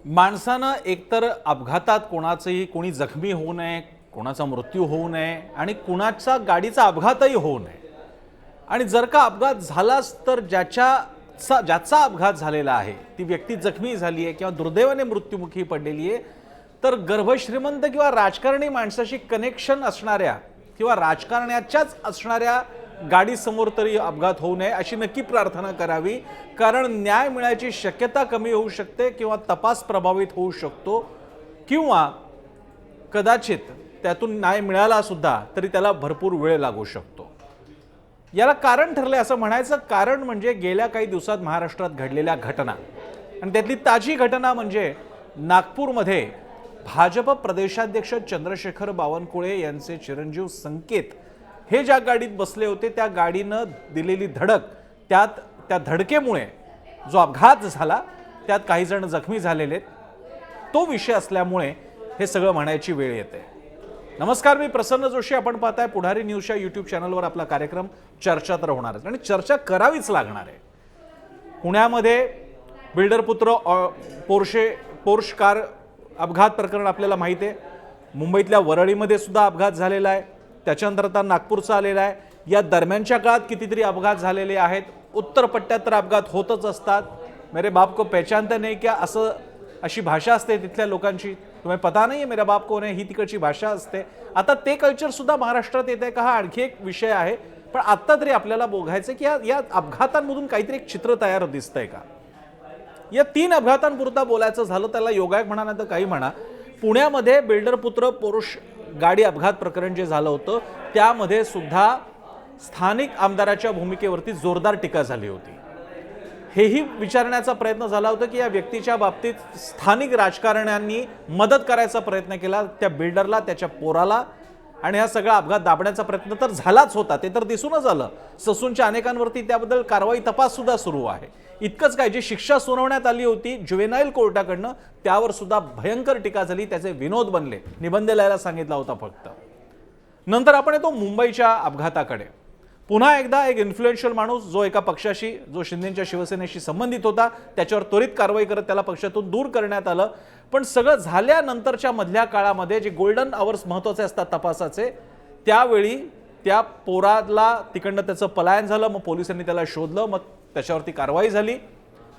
माणसानं एकतर अपघातात कोणी जखमी होऊ नये, कोणाचा मृत्यू होऊ नये आणि कुणाचा गाडीचा अपघातही होऊ नये। आणि जर का अपघात झालाच तर ज्याचा अपघात झालेला आहे ती व्यक्ती जखमी झाली आहे किंवा दुर्दैवाने मृत्युमुखी पडलेली आहे तर गर्भश्रीमंत किंवा राजकारणी माणसाशी कनेक्शन असणाऱ्या किंवा राजकारण्याच्याच असणाऱ्या गाडी समोर तरी अपघात होऊ नये अशी नक्की प्रार्थना करावी, कारण न्याय मिळायची शक्यता कमी होऊ शकते किंवा तपास प्रभावित होऊ शकतो किंवा कदाचित त्यातून न्याय मिळाला सुद्धा तरी त्याला भरपूर वेळ लागू शकतो। याला कारण ठरले असं म्हणायचं कारण म्हणजे गेल्या काही दिवसात महाराष्ट्रात घडलेल्या घटना आणि त्यातली ताजी घटना म्हणजे नागपूरमध्ये भाजप प्रदेशाध्यक्ष चंद्रशेखर बावनकुळे यांचे चिरंजीव संकेत हे ज्या गाडीत बसले होते त्या गाडीनं दिलेली धडक, त्या धडकेमुळे जो अपघात झाला त्यात काही जण जखमी झालेले, तो विषय असल्यामुळे हे सगळं म्हणायची वेळ येते। नमस्कार, मी प्रसन्न जोशी, आपण पाहताय पुढारी न्यूजच्या यूट्यूब चॅनलवर आपला कार्यक्रम चर्चा तर होणार आहे आणि चर्चा करावीच लागणार आहे। पुण्यामध्ये बिल्डर पुत्र पोर्श कार अपघात प्रकरण आपल्याला माहिती आहे। मुंबईतल्या वरळीमध्ये सुद्धा अपघात झालेला आहे, त्याच्यानंतर आता नागपूरचा आलेला आहे। या दरम्यानच्या काळात कितीतरी अपघात झालेले आहेत। उत्तर पट्ट्यात तर अपघात होतच असतात। मेरे बाप को पहचानता नहीं क्या असं अशी भाषा असते तिथल्या लोकांची, तुम्हाला पता नाही मेरा बाप कोण आहे ही तिकडची भाषा असते। आता ते कल्चर सुद्धा महाराष्ट्रात येत आहे का हा आणखी एक विषय आहे, पण आता तरी आपल्याला बघायचं की या अपघातांमधून काहीतरी एक चित्र तयार दिसतंय का। या 3 अपघातांपुरता बोलायचं झालं त्याला योगायोग म्हणा नाही तर काही म्हणा, पुण्यामध्ये बिल्डर पुत्र पोर्श गाडी अपघात प्रकरण जे झालं होतं त्यामध्ये सुद्धा स्थानिक आमदाराच्या भूमिकेवरती जोरदार टीका झाली होती। हेही विचारण्याचा प्रयत्न झाला होता की या व्यक्तीच्या बाबतीत स्थानिक राजकारण्यांनी मदत करायचा प्रयत्न केला त्या बिल्डरला, त्याच्या पोराला, आणि हा सगळा अपघात दाबण्याचा प्रयत्न तर झालाच होता, ते तर दिसूनच आलं। ससूनच्या अनेकांवरती त्याबद्दल कारवाई तपास सुद्धा सुरू आहे। इतकंच काय, जी शिक्षा सुनावण्यात आली होती जुवेनाईल कोर्टाकडनं त्यावर सुद्धा भयंकर टीका झाली, त्याचे विनोद बनले, निबंध लिहायला सांगितला होता फक्त। नंतर आपण येतो मुंबईच्या अपघाताकडे। पुन्हा एकदा एक इन्फ्लुएन्शियल माणूस जो एका पक्षाशी, जो शिंदेच्या शिवसेनेशी संबंधित होता, त्याच्यावर त्वरित कारवाई करत त्याला पक्षातून दूर करण्यात आलं। पण सगळं झाल्यानंतरच्या मधल्या काळामध्ये जे गोल्डन आवर्स महत्त्वाचे असतात तपासाचे, त्यावेळी त्या पोराला तिकडनं त्याचं पलायन झालं, मग पोलिसांनी त्याला शोधलं, मग त्याच्यावरती कारवाई झाली।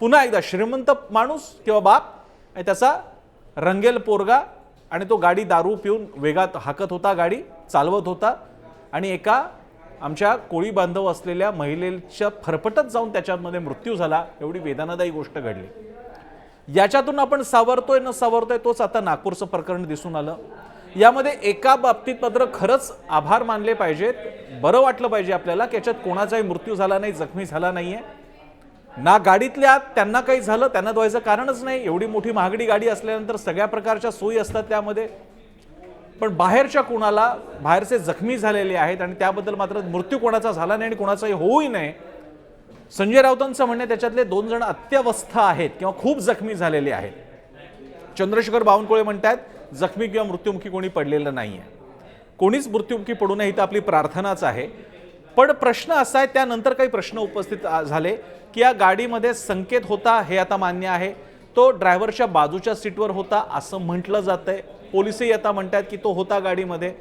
पुन्हा एकदा श्रीमंत माणूस किंवा बाप आणि त्याचा रंगेल पोरगा, आणि तो गाडी दारू पिऊन वेगात हाकत होता, गाडी चालवत होता आणि एका आमच्या कोळी बांधव असलेल्या महिलेच्या फरफटत जाऊन त्याच्यामध्ये मृत्यू झाला। एवढी वेदनादायी गोष्ट घडली। याच्यातून आपण सावरतोय न सावरतोय तोच आता नागपूरचं प्रकरण दिसून आलं। यामध्ये एका बाबतीत मात्र खरंच आभार मानले पाहिजेत, बरं वाटलं पाहिजे आपल्याला की याच्यात कोणाचाही मृत्यू झाला नाही, जखमी झाला नाहीये ना, गाडीतल्या त्यांना काही झालं त्यांना व्हायचं कारणच नाही। एवढी मोठी महागडी गाडी असल्यानंतर सगळ्या प्रकारच्या सोयी असतात त्यामध्ये, पण बाहेरच्या कोणाला बाहेरचे जखमी झालेले आहेत आणि त्याबद्दल मात्र मृत्यू कोणाचा झाला नाही आणि कोणाचाही होऊही नये। संजय राऊतांचं म्हणणे त्याच्यातले 2 जण अत्यवस्थ आहेत किंवा खूप जखमी झालेले आहेत। चंद्रशेखर बावनकुळे म्हणतात जखमी किंवा मृत्युमुखी कोणी पडलेलं नाहीये, कोणीच मृत्युमुखी पडू नये ही तर आपली प्रार्थनाच आहे। पण प्रश्न असा आहे, त्यानंतर काही प्रश्न उपस्थित झाले की या गाडीमध्ये संकेत होता हे आता मान्य आहे, तो ड्रायव्हरच्या बाजूच्या सीटवर होता असं म्हटलं जातंय। पोलिसही आता म्हणतात की तो होता गाडीमध्ये।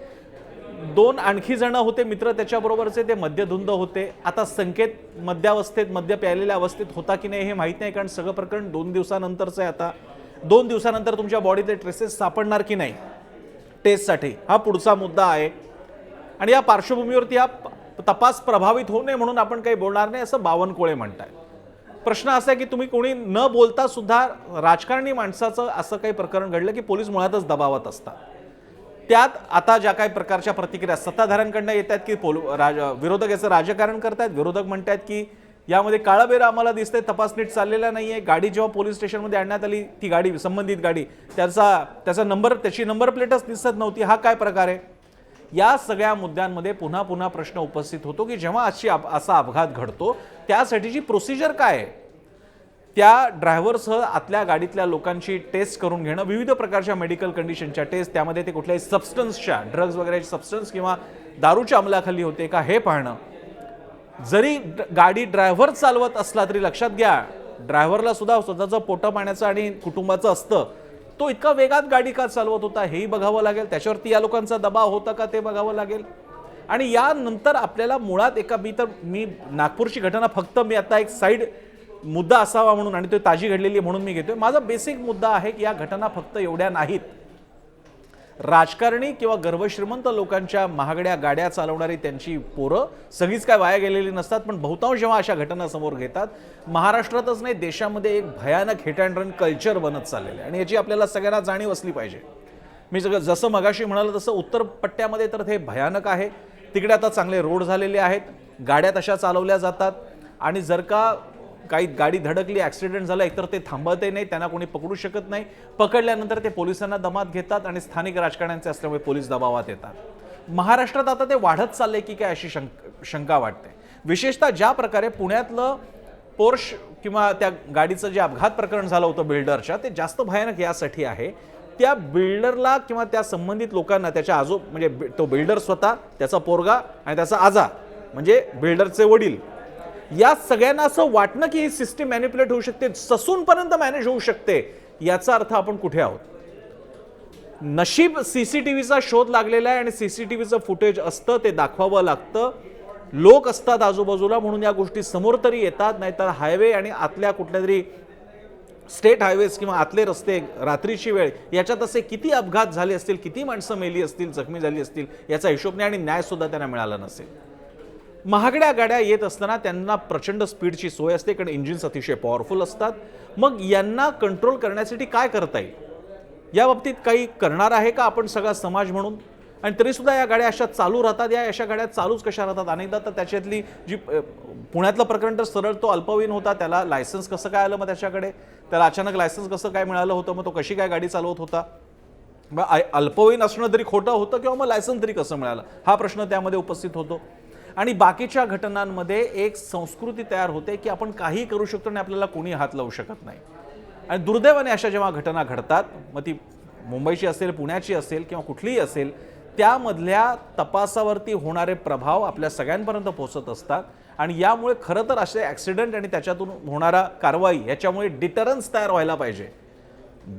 2 आणखी जण होते मित्र त्याच्याबरोबरचे, ते मद्यधुंद होते। आता संकेत मद्यावस्थेत, मद्य प्यायलेल्या अवस्थेत होता की नाही हे माहीत नाही, कारण सगळं प्रकरण 2 दिवसानंतरचं आहे। आता 2 दिवसानंतर तुमच्या बॉडीतले ट्रेसेस सापडणार की नाही टेस्टसाठी हा पुढचा मुद्दा आहे। आणि या पार्श्वभूमीवरती हा तपास प्रभावित होऊ नये म्हणून आपण काही बोलणार नाही असं बावनकुळे म्हणतात। प्रश्न असा आहे की तुम्ही कोणी न बोलता सुद्धा राजकारणी माणसाचं असं काही प्रकरण घडलं की पोलीस मुळातच दबावात असतात। त्यात आता ज्या काही प्रकारच्या प्रतिक्रिया सत्ताधाऱ्यांकडून येतात की विरोधक याचं राजकारण करतात, विरोधक म्हणतात की यामध्ये काळाबेरा आम्हाला दिसते, तपास नीट चाललेला नाहीये। गाडी जेव्हा पोलीस स्टेशनमध्ये आणण्यात आली ती गाडी, संबंधित गाडी, त्याचा नंबर, त्याची नंबर प्लेटच दिसत नव्हती, हा काय प्रकार आहे। या सगळ्या मुद्द्यांमध्ये पुन्हा पुन्हा प्रश्न उपस्थित होतो की जेव्हा असा अपघात घडतो त्यासाठीची प्रोसिजर काय आहे। त्या ड्रायव्हरसह आतल्या गाडीतल्या लोकांची टेस्ट करून घेणं, विविध प्रकारच्या मेडिकल कंडिशनच्या टेस्ट, त्यामध्ये ते कुठल्याही सबस्टन्सच्या, ड्रग्ज वगैरे सबस्टन्स किंवा दारूच्या अंमलाखाली होते का हे पाहणं, जरी गाडी ड्रायव्हर चालवत असला तरी लक्षात घ्या ड्रायव्हरला सुद्धा स्वतःचं पोटा पाण्याचं आणि कुटुंबाचं असतं, तो इतका वेगात गाडी का चालवत होता हेही बघावं लागेल. त्याच्यावरती या लोकांचा दबाव होता का ते बघावं लागेल. आणि यानंतर आपल्याला मुळात मी नागपूरची घटना फक्त मी आता एक साईड मुद्दा असावा म्हणून आणि तो ताजी घडलेली म्हणून मी घेतोय. माझा बेसिक मुद्दा आहे की या घटना फक्त एवढ्या नाहीत. राजकारणी किंवा गर्भश्रीमंत लोकांच्या महागड्या गाड्या चालवणारी त्यांची पोरं सगळीच काय वाया गेलेली नसतात, पण बहुतांश जेव्हा अशा घटना समोर घेतात, महाराष्ट्रातच नाही देशामध्ये एक भयानक हिट अँड रन कल्चर बनत चाललेलं आहे आणि याची आपल्याला सगळ्यांना जाणीव असली पाहिजे. मी जसं मगाशी म्हणालो तसं उत्तर पट्ट्यामध्ये तर हे भयानक आहे. तिकडे आता चांगले रोड झालेले आहेत, गाड्या तशा चालवल्या जातात आणि जर का काही गाडी धडकली, ॲक्सिडेंट झाला, एकतर ते थांबवते नाही, त्यांना कोणी पकडू शकत नाही. पकडल्यानंतर ते पोलिसांना दमात घेतात आणि स्थानिक राजकारण्यांचे असल्यामुळे पोलीस दबावात येतात. महाराष्ट्रात आता ते वाढत चाललंय की काय अशी शंका वाटते. विशेषतः ज्या प्रकारे पुण्यातलं पोर्श किंवा त्या गाडीचं जे अपघात प्रकरण झालं होतं बिल्डरच्या, ते जास्त भयानक यासाठी आहे, त्या बिल्डरला किंवा त्या संबंधित लोकांना त्याच्या म्हणजे तो बिल्डर स्वतः, त्याचा पोरगा आणि त्याचा आजा म्हणजे बिल्डरचे वडील, या सगळ्यांना असं वाटणं की ही सिस्टीम मॅनिप्युलेट होऊ शकते, ससूनपर्यंत मॅनेज होऊ शकते. याचा अर्थ आपण कुठे आहोत? नशीब सीसीटीव्हीचा शोध लागलेला आहे आणि सीसीटीव्हीचं फुटेज असतं, ते दाखवावं लागतं, लोक असतात आजूबाजूला म्हणून या गोष्टी समोर तरी येतात. नाहीतर हायवे आणि आतल्या कुठल्या तरी स्टेट हायवेज किंवा आतले रस्ते रात्रीची वेळ याच्यात असे किती अपघात झाले असतील, किती माणसं मेली असतील, जखमी झाली असतील, याचा हिशोब नाही आणि न्याय सुद्धा त्यांना मिळाला नसेल. महागड्या गाड्या येत असताना त्यांना प्रचंड स्पीडची सोय असते कारण इंजिन्स अतिशय पॉवरफुल असतात. मग यांना कंट्रोल करण्यासाठी काय करता येईल? या बाबतीत काही करणार आहे का आपण सगळा समाज म्हणून? आणि तरीसुद्धा या गाड्या अशा चालू राहतात. या अशा गाड्या चालूच कशा राहतात? अनेकदा तर त्याच्यातली जी पुण्यातलं प्रकरण तर सरळ तो अल्पवयीन होता, त्याला लायसन्स कसं काय आलं, मग त्याच्याकडे त्याला अचानक लायसन्स कसं काय मिळालं होतं, मग तो कशी काय गाडी चालवत होता? मग अल्पवयीन असणं तरी खोटं होतं किंवा मग लायसन्स तरी कसं मिळालं, हा प्रश्न त्यामध्ये उपस्थित होतो. आणि बाकीच्या घटनांमध्ये एक संस्कृती तयार होते की आपण काही करू शकतो आणि आपल्याला कोणी हात लावू शकत नाही. आणि दुर्दैवाने अशा जेव्हा घटना घडतात, मग ती मुंबईची असेल, पुण्याची असेल किंवा कुठलीही असेल, त्यामधल्या तपासावरती होणारे प्रभाव आपल्या सगळ्यांपर्यंत पोहोचत असतात. आणि यामुळे खरं तर असे ॲक्सिडेंट आणि त्याच्यातून होणारा कारवाई याच्यामुळे डिटरन्स तयार व्हायला पाहिजे.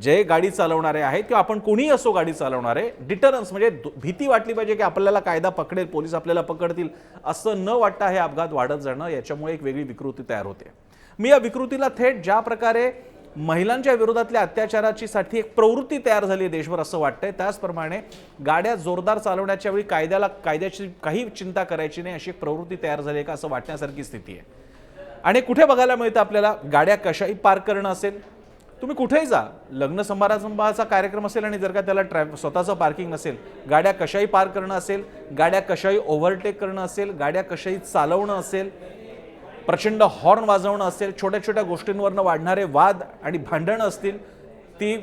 जे गाडी चालवणारे आहेत किंवा आपण कोणीही असो गाडी चालवणारे, डिटरन्स म्हणजे भीती वाटली पाहिजे की आपल्याला कायदा पकडेल, पोलीस आपल्याला पकडतील, असं न वाटता हे अपघात वाढत जाणं, याच्यामुळे एक वेगळी विकृती तयार होते. मी या विकृतीला थेट ज्या प्रकारे महिलांच्या विरोधातल्या अत्याचाराची साठी एक प्रवृत्ती तयार झाली आहे देशभर असं वाटतंय, त्याचप्रमाणे गाड्या जोरदार चालवण्याच्या वेळी कायद्याची काही चिंता करायची नाही अशी एक प्रवृत्ती तयार झाली आहे का असं वाटण्यासारखी स्थिती आहे. आणि कुठे बघायला मिळतं आपल्याला? गाड्या कशाही पार्क करणं असेल, तुम्ही कुठेही जा, लग्न समारंभाचा कार्यक्रम असेल आणि जर का त्याला स्वतःचं पार्किंग नसेल, गाड्या कशाही पार्क करणं असेल, गाड्या कशाही ओव्हरटेक करणं असेल, गाड्या कशाही चालवणं असेल, प्रचंड हॉर्न वाजवणं असेल, छोट्या छोट्या गोष्टींवरनं वाढणारे वाद आणि भांडणं असतील, ती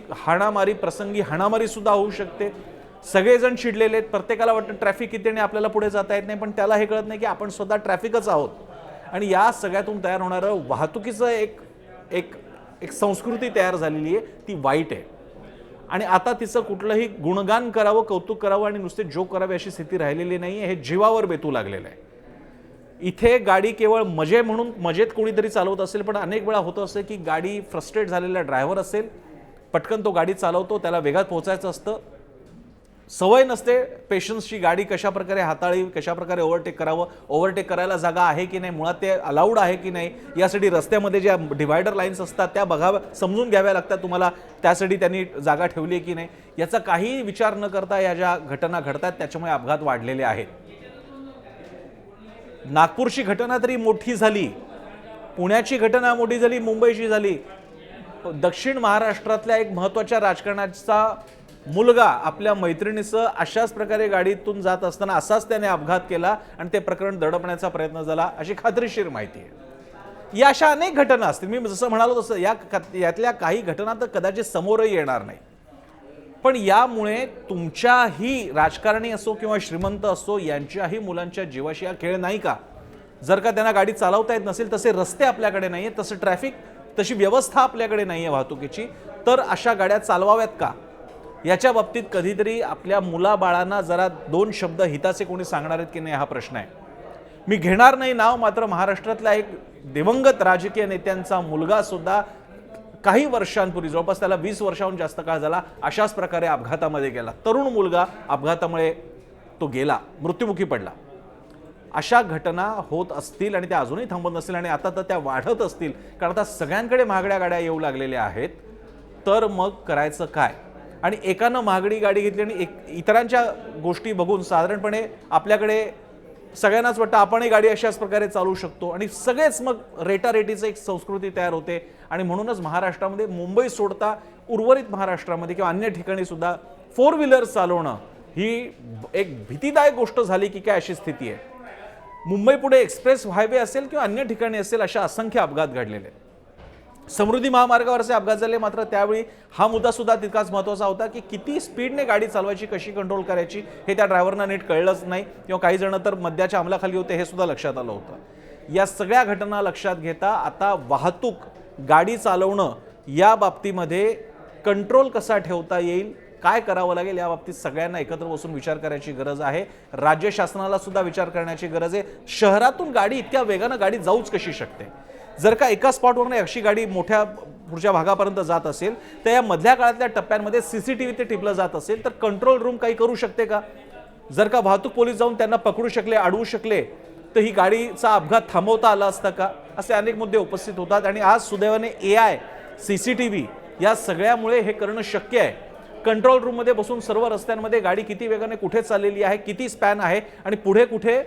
प्रसंगी हाणामारी सुद्धा होऊ शकते. सगळेजण चिडलेले आहेत, प्रत्येकाला वाटतं ट्रॅफिक किती आणि आपल्याला पुढे जाता येत नाही, पण त्याला हे कळत नाही की आपण स्वतः ट्रॅफिकच आहोत. आणि या सगळ्यातून तयार होणारं वाहतुकीचं एक संस्कृती तयार झालेली आहे, ती वाईट आहे. आणि आता तिचं कुठलंही गुणगान करावं, कौतुक करावं आणि नुसते जोक करावे अशी स्थिती राहिलेली नाही आहे. हे जीवावर बेतू लागलेलं आहे. इथे गाडी केवळ मजेत कोणीतरी चालवत असेल, पण अनेक वेळा होतं असं की गाडी फ्रस्ट्रेट झालेला ड्रायव्हर असेल, पटकन तो गाडी चालवतो, त्याला वेगात पोहोचायचं असतं, सवय नसते पेशन्सची, गाडी कशा प्रकारे हाताळावी, कशा प्रकारे ओव्हरटेक करावं, ओव्हरटेक करायला जागा आहे की नाही, मुळात ते अलाउड आहे की नाही, यासाठी रस्त्यामध्ये ज्या डिव्हायडर लाईन्स असतात त्या समजून घ्याव्या लागतात तुम्हाला, त्यासाठी त्यांनी जागा ठेवली आहे की नाही, याचा काही विचार न करता या ज्या घटना घडतात त्याच्यामुळे अपघात वाढलेले आहेत. नागपूरची घटना तरी मोठी झाली, पुण्याची घटना मोठी झाली, मुंबईची झाली. दक्षिण महाराष्ट्रातल्या एक महत्त्वाच्या राजकारणाचा मुलगा आपल्या मैत्रिणीसह अशाच प्रकारे गाडीतून जात असताना असाच त्याने अपघात केला आणि ते प्रकरण दडपण्याचा प्रयत्न झाला, अशी खात्रीशीर माहिती आहे. या अशा अनेक घटना असतील. मी जसं म्हणालो तसं यातल्या काही घटना तर कदाचित समोरही येणार नाही, पण यामुळे तुमच्याही राजकारणी असो किंवा श्रीमंत असो यांच्याही मुलांच्या जीवाशी हा खेळ नाही का? जर का त्यांना गाडी चालवता येत नसेल, तसे रस्ते आपल्याकडे नाही आहेत, तसं ट्रॅफिक, तशी व्यवस्था आपल्याकडे नाही आहे वाहतुकीची, तर अशा गाड्या चालवाव्यात का? याच्या बाबतीत कधीतरी आपल्या मुलाबाळांना जरा दोन शब्द हिताचे कोणी सांगणार आहेत की नाही हा प्रश्न आहे. मी घेणार नाही नाव, मात्र महाराष्ट्रातला एक दिवंगत राजकीय नेत्यांचा मुलगा सुद्धा काही वर्षांपूर्वी, जवळपास त्याला 20 वर्षाहून जास्त काळ झाला, अशाच प्रकारे अपघातामध्ये गेला. तरुण मुलगा अपघातामुळे तो गेला, मृत्युमुखी पडला. अशा घटना होत असतील आणि त्या अजूनही थांबत नसतील आणि आता तर त्या वाढत असतील, कारण आता सगळ्यांकडे महागड्या गाड्या येऊ लागलेल्या आहेत. तर मग करायचं काय? आणि एकानं महागडी गाडी घेतली आणि इतरांच्या गोष्टी बघून साधारणपणे आपल्याकडे सगळ्यांनाच वाटतं आपणही गाडी अशाच प्रकारे चालवू शकतो आणि सगळेच मग रेटारेटीचं एक संस्कृती तयार होते. आणि म्हणूनच महाराष्ट्रामध्ये, मुंबई सोडता उर्वरित महाराष्ट्रामध्ये किंवा अन्य ठिकाणी सुद्धा 4 व्हीलर चालवणं ही एक भीतीदायक गोष्ट झाली की काय, अशी स्थिती आहे. मुंबई पुढे एक्सप्रेस हायवे असेल किंवा अन्य ठिकाणी असेल, अशा असंख्य अपघात घडलेले. समृद्धी महामार्गावरचे अपघात झाले, मात्र त्यावेळी हा मुद्दा सुद्धा तितकाच महत्त्वाचा होता की किती स्पीडने गाडी चालवायची, कशी कंट्रोल करायची हे त्या ड्रायव्हरना नीट कळलंच नाही, किंवा काही जण तर मद्याच्या अंमलाखाली होते हे सुद्धा लक्षात आलं होतं. या सगळ्या घटना लक्षात घेता आता वाहतूक, गाडी चालवणं या बाबतीमध्ये कंट्रोल कसा ठेवता येईल, काय करावं लागेल, या बाबतीत सगळ्यांना एकत्र बसून विचार करायची गरज आहे. राज्य शासनाला सुद्धा विचार करण्याची गरज आहे. शहरातून गाडी इतक्या वेगानं गाडी जाऊच कशी शकते? जर का एका स्पॉटवरून अशी गाडी मोठ्या पुढच्या भागापर्यंत जात असेल, तर या मधल्या काळातल्या टप्प्यांमध्ये CCTV ते टिपलं जात असेल, तर कंट्रोल रूम काही करू शकते का? जर का वाहतूक पोलीस जाऊन त्यांना पकडू शकले, अडवू शकले, तर ही गाडीचा अपघात थांबवता आला असता का? असे अनेक मुद्दे उपस्थित होतात. आणि आज सुदैवाने AI, CCTV या सगळ्यामुळे हे करणं शक्य आहे. कंट्रोल रूममध्ये बसून सर्व रस्त्यांमध्ये गाडी किती वेगाने कुठे चाललेली आहे, किती स्पॅन आहे आणि पुढे कुठे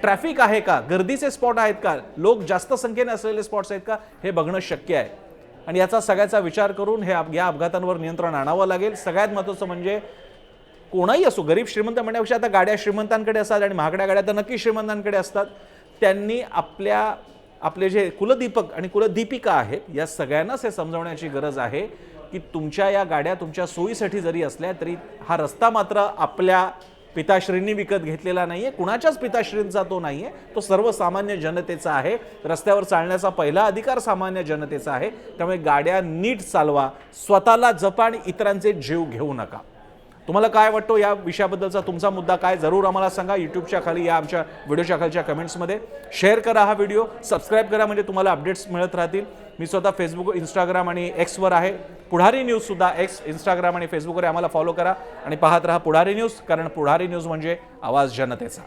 ट्रॅफिक आहे का, गर्दीचे स्पॉट आहेत का, लोक जास्त संख्येने असलेले स्पॉट्स आहेत का, हे बघणं शक्य आहे. आणि याचा सगळ्याचा विचार करून या अपघातांवर नियंत्रण आणावं लागेल. सगळ्यात महत्त्वाचं म्हणजे कोणाही असो, गरीब श्रीमंत म्हणण्यापेक्षा आता गाड्या श्रीमंतांकडे असतात आणि महागड्या गाड्या तर नक्की श्रीमंतांकडे असतात. त्यांनी आपले जे कुलदीपक आणि कुलदीपिका आहेत, या सगळ्यांनाच हे समजवण्याची गरज आहे की तुमच्या या गाड्या तुमच्या सोयीसाठी जरी असल्या तरी हा रस्ता मात्र आपल्या पिताश्रींनी विकत घेतलेला नाहीये, कुणाच्याच पिताश्रींचा तो नाहीये, तो सर्वसामान्य जनतेचा आहे. रस्त्यावर चालण्याचा पहिला अधिकार सामान्य जनतेचा आहे. त्यामुळे गाड्या नीट चालवा, स्वतःला जपा आणि इतरांचे जीव घेऊ नका. तुम्हाला काय वाटतं या विषयाबद्दलचा तुमचा मुद्दा काय, जरूर आम्हाला सांगा. यूट्यूबच्या खाली या आमच्या व्हिडिओच्या खालच्या कमेंट्समध्ये शेअर करा हा व्हिडिओ, सबस्क्राईब करा, म्हणजे तुम्हाला अपडेट्स मिळत राहतील. मी स्वतः फेसबुक, इंस्टाग्राम आणि एक्सवर आहे. पुढारी न्यूज सुद्धा एक्स, इंस्टाग्राम आणि फेसबुकवर आम्हाला फॉलो करा आणि पाहत राहा पुढारी न्यूज, कारण पुढारी न्यूज म्हणजे आवाज जनतेचा.